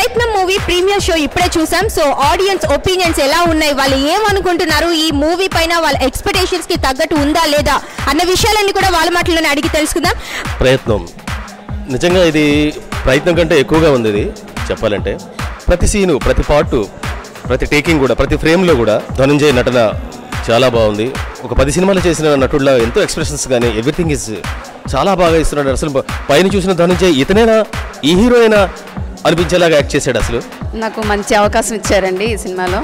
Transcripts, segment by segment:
ప్రయత్నం movie premiere show ఇప్పుడే చూసాం. సో ఆడియన్స్ ఒపీనియన్స్ ఎలా ఉన్నాయి, వాళ్ళు ఏమనుకుంటున్నారు, ఈ మూవీ పైన వాళ్ళ ఎక్స్పెక్టేషన్స్ కి తగ్గట్టు ఉందా లేదా అన్న విషయాలన్నీ కూడా వాళ్ళ మాటల్లోనే అడిగి తెలుసుకుందాం. ప్రయత్నం నిజంగా ఇది ప్రయత్నం కంటే ఎక్కువగా ఉంది. ఇది చెప్పాలంటే ప్రతి సీను, ప్రతి పార్టు, ప్రతి టేకింగ్ కూడా, ప్రతి ఫ్రేమ్లో కూడా ధనంజయ్ నటన చాలా బాగుంది. ఒక 10 సినిమాలు చేసిన నటుడిలా ఎంతో ఎక్స్ప్రెషన్స్ కానీ ఎవ్రీథింగ్ ఇస్ చాలా బాగా ఇస్తున్నాడు. అసలు పైన చూసిన ధనంజయ్ ఇతనేనా, ఈ హీరో అయినా అనిపించేలాగా యాక్ట్ చేశాడు. అసలు నాకు మంచి అవకాశం ఇచ్చారండి ఈ సినిమాలో.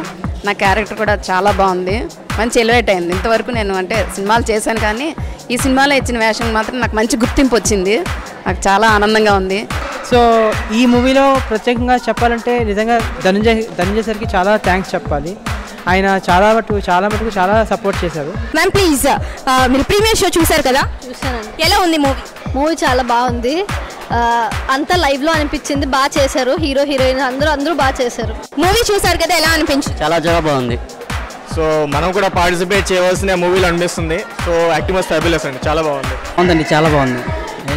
నా క్యారెక్టర్ కూడా చాలా బాగుంది, మంచి ఎలివేట్ అయింది. ఇంతవరకు నేను అంటే సినిమాలు చేశాను కానీ ఈ సినిమాలో ఇచ్చిన వేషం మాత్రం నాకు మంచి గుర్తింపు వచ్చింది. నాకు చాలా ఆనందంగా ఉంది. సో ఈ మూవీలో ప్రత్యేకంగా చెప్పాలంటే నిజంగా ధనంజయ్ సార్కి చాలా థ్యాంక్స్ చెప్పాలి. ఆయన చాలా మటుకు చాలా సపోర్ట్ చేశారు. మ్యామ్ ప్లీజ్, మీరు ప్రీమియర్ షో చూసారు కదా, చూసానండి. ఎలా ఉంది మూవీ చాలా బాగుంది. అంతా లైవ్లో అనిపించింది. బాగా చేశారు, హీరో హీరోయిన్ అందరూ బాగా చేశారు. మూవీ చూసారు కదా, ఎలా అనిపించింది? చాలా బాగుంది. సో మనం కూడా పార్టిసిపేట్ చేయవలసిన మూవీలో అనిపిస్తుంది. సో యాక్టింగ్ వాస్ ఫ్యాబులస్ అండి, చాలా బాగుంది. బాగుందండి, చాలా బాగుంది.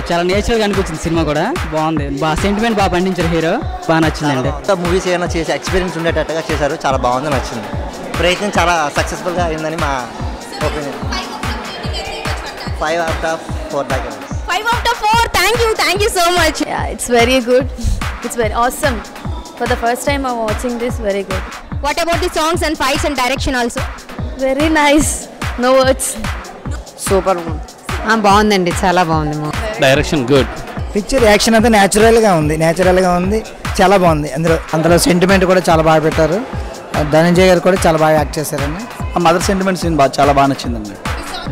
చాలా నేచురల్గా అనిపించింది. సినిమా కూడా బాగుంది, బాగా సెంటిమెంట్ బాగా పండించారు హీరో, బాగా నచ్చిందండి. మూవీస్ ఏమైనా చేసి ఎక్స్పీరియన్స్ ఉండేటట్టుగా చేశారు, చాలా బాగుంది, నచ్చింది. ప్రయత్నం చాలా సక్సెస్ఫుల్గా అయిందని మా ఒపీనియన్. 5 out of 4 దాకా. 5 out of 4. Thank you so much. Yeah, it's very good. It's very awesome. For the first time I'm watching this, very good. What about the songs and fights and direction also? Very nice. No words. Super బాగుందండి, చాలా బాగుంది. Direction good. Picture action అంతా న్యాచురల్గా ఉంది, చాలా బాగుంది. అందులో sentiment కూడా చాలా బాగా పెట్టారు. ధనంజయ్ గారు కూడా చాలా బాగా యాక్ట్ చేశారండి. ఆ మదర్ సెంటిమెంట్ సీన్ చాలా బాగా నచ్చిందండి.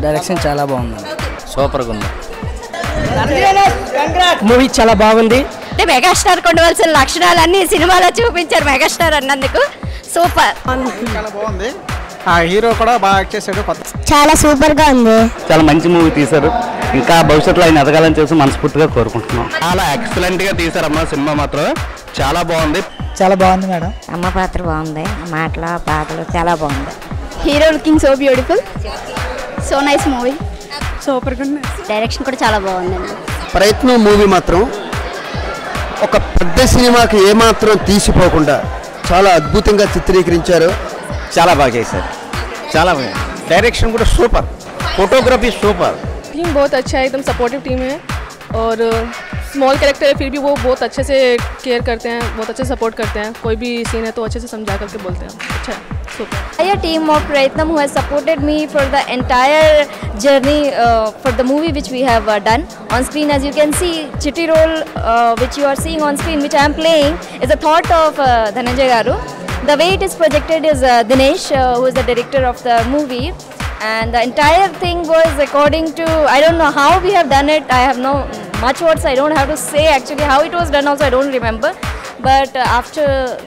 డైరెక్షన్ చాలా బాగుంది, సూపర్గా ఉంది. మూవీ చాలా బాగుంది. అంటే మెగాస్టార్ ఉండవలసిన లక్షణాలన్నీ సినిమాలో చూపించారు మెగాస్టార్ అన్నందుకు. సూపర్. చాలా బాగుంది. ఆ హీరో కూడా బాగా యాక్ట్ చేశాడు. చాలా సూపర్ గా ఉంది. చాలా మంచి మూవీ తీశారు. ఇంకా భవిష్యత్తులో ఆయన ఎదగాలని చేసి మనస్ఫూర్తిగా కోరుకుంటున్నాం. చాలా ఎక్సలెంట్గా తీశారమ్మా, సినిమా మాత్రం చాలా బాగుంది. చాలా బాగుంది మేడం. అమ్మ పాత్ర బాగుంది, మాటలు పాటలు చాలా బాగుంది. Hero looking so beautiful, so nice movie. Super గా ఉంది. డైరెక్షన్ కూడా చాలా బాగుందండి. ప్రయత్నం మూవీ మాత్రం ఒక పెద్ద సినిమాకి ఏమాత్రం తీసిపోకుండా చాలా అద్భుతంగా చిత్రీకరించారు. చాలా బాగా చేశారు, చాలా బాగా. డైరెక్షన్ కూడా సూపర్, ఫోటోగ్రఫీ సూపర్. टीम बहुत अच्छा है, एकदम सपोर्टिव टीम है और स्मॉल कैरेक्टर है फिर भी वो बहुत अच्छे से केयर करते हैं, बहुत अच्छे से सपोर्ट करते हैं. कोई भी सीन है तो अच्छे से समझा करके बोलते हैं. अच्छा है, super. A team of Praetnam who has supported me for the entire journey for the movie which we have done on screen. As you can see, Chitti role which you are seeing on screen, which I am playing, is a thought of Dhananjay Garu. The way it is projected is Dinesh, who is the director of the movie. And the entire thing was according to, I don't know how we have done it. I have no much words. I don't have to say actually how it was done also. I don't remember. But after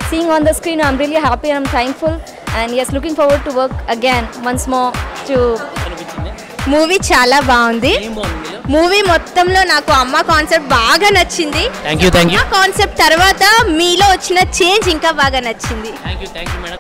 seeing on the screen, I'm really happy and I'm thankful. And yes, looking forward to work again once more to. Movie చాలా బాగుంది. Movie మొత్తంలో నాకు అమ్మ concept బాగా నచ్చింది. Thank you. Concept తర్వాత మీలో వచ్చిన చేంజ్ ఇంకా బాగా నచ్చింది. Thank you madam.